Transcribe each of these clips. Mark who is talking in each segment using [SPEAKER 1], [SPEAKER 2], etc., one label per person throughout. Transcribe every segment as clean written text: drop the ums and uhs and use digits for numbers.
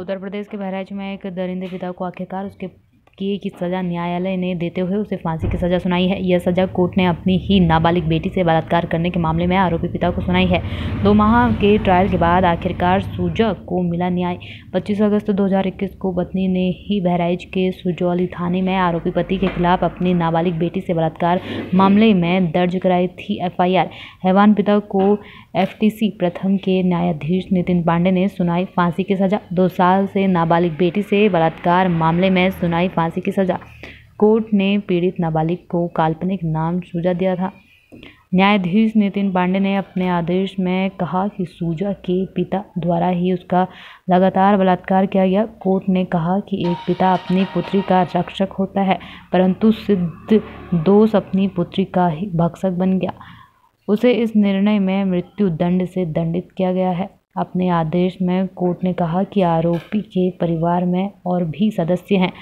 [SPEAKER 1] उत्तर प्रदेश के बहराइच में एक दरिंदे पिता को आखिरकार उसके किए की सजा न्यायालय ने देते हुए उसे फांसी की सजा सुनाई है। यह सजा कोर्ट ने अपनी ही नाबालिग बेटी से बलात्कार करने के मामले में आरोपी पिता को सुनाई है। 2 माह के ट्रायल के बाद आखिरकार सुजा को मिला न्याय। 25 अगस्त 2021 को पत्नी ने ही बहराइच के सुजौली थाने में आरोपी पति के खिलाफ अपनी नाबालिग बेटी से बलात्कार मामले में दर्ज कराई थी FIR। हैवान पिता को FTC प्रथम के न्यायाधीश नितिन पांडे ने सुनाई फांसी की सजा। 2 साल से नाबालिग बेटी से बलात्कार मामले में सुनाई फांसी की सजा। कोर्ट ने पीड़ित नाबालिग को काल्पनिक नाम सूजा दिया था। न्यायाधीश नितिन पांडे ने अपने आदेश में कहा कि सूजा के पिता द्वारा ही उसका लगातार बलात्कार किया गया। कोर्ट ने कहा कि एक पिता अपनी पुत्री का रक्षक होता है, परंतु सिद्ध दोष अपनी पुत्री का ही भक्षक बन गया। उसे इस निर्णय में मृत्यु दंड से दंडित किया गया है। अपने आदेश में कोर्ट ने कहा कि आरोपी के परिवार में और भी सदस्य हैं।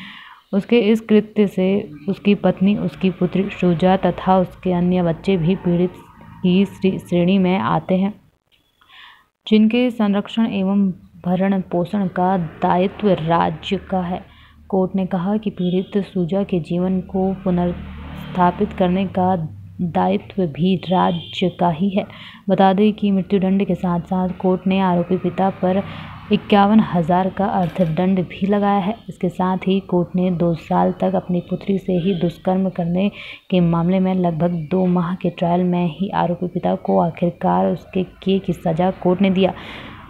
[SPEAKER 1] उसके इस कृत्य से उसकी पत्नी, उसकी पुत्री सुजा तथा उसके अन्य बच्चे भी पीड़ित की श्रेणी में आते हैं, जिनके संरक्षण एवं भरण पोषण का दायित्व राज्य का है। कोर्ट ने कहा कि पीड़ित सुजा के जीवन को पुनर्स्थापित करने का दायित्व भी राज्य का ही है। बता दें कि मृत्युदंड के साथ साथ कोर्ट ने आरोपी पिता पर 51,000 का अर्थदंड भी लगाया है। इसके साथ ही कोर्ट ने 2 साल तक अपनी पुत्री से ही दुष्कर्म करने के मामले में लगभग 2 माह के ट्रायल में ही आरोपी पिता को आखिरकार उसके किए की सजा कोर्ट ने दिया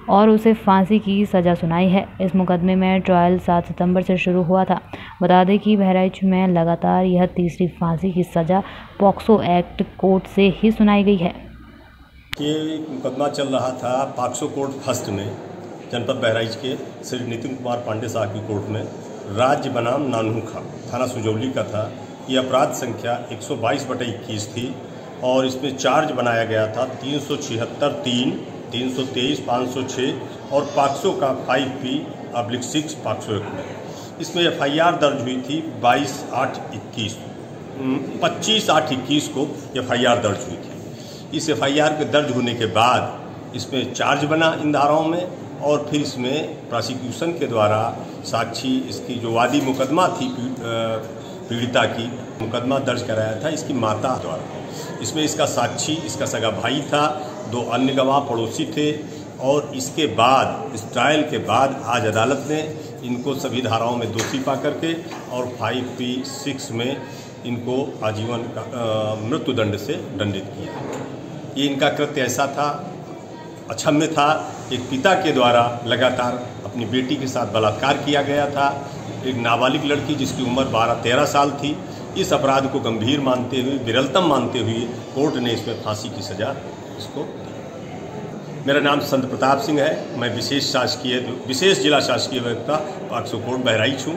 [SPEAKER 1] और उसे फांसी की सजा सुनाई है। इस मुकदमे में ट्रायल 7 सितंबर से शुरू हुआ था। बता दें कि बहराइच में लगातार यह तीसरी फांसी की सजा पॉक्सो एक्ट कोर्ट से ही सुनाई गई है।
[SPEAKER 2] ये मुकदमा चल रहा था पॉक्सो कोर्ट फर्स्ट में, जनपद बहराइच के श्री नितिन कुमार पांडे साहब की कोर्ट में। राज्य बनाम नानूखा, थाना सुजौली का था। ये अपराध संख्या 122/21 थी और इसमें चार्ज बनाया गया था 376(3), 323, 506 और पॉक्सो का 5P/6 पॉक्सो एक्ट में। इसमें FIR दर्ज हुई थी 25/8/21 को FIR दर्ज हुई थी। इस FIR के दर्ज होने के बाद इसमें चार्ज बना इन धाराओं में और फिर इसमें प्रोसिक्यूशन के द्वारा साक्षी, इसकी जो वादी मुकदमा थी पीड़िता की, मुकदमा दर्ज कराया था इसकी माता द्वारा। इसमें इसका साक्षी, इसका सगा भाई था, 2 अन्य गवाह पड़ोसी थे और इसके बाद इस ट्रायल के बाद आज अदालत ने इनको सभी धाराओं में दोषी पा करके और 5P/6 में इनको आजीवन मृत्युदंड से दंडित किया। ये इनका कृत्य ऐसा था, अक्षम्य था। एक पिता के द्वारा लगातार अपनी बेटी के साथ बलात्कार किया गया था। एक नाबालिग लड़की जिसकी उम्र 12-13 साल थी। इस अपराध को गंभीर मानते हुए, विरलतम मानते हुए कोर्ट ने इसमें फांसी की सजा इसको दी। मेरा नाम संत प्रताप सिंह है। मैं विशेष जिला शासकीय अभियंता पॉक्सो कोर्ट बहराइच हूँ।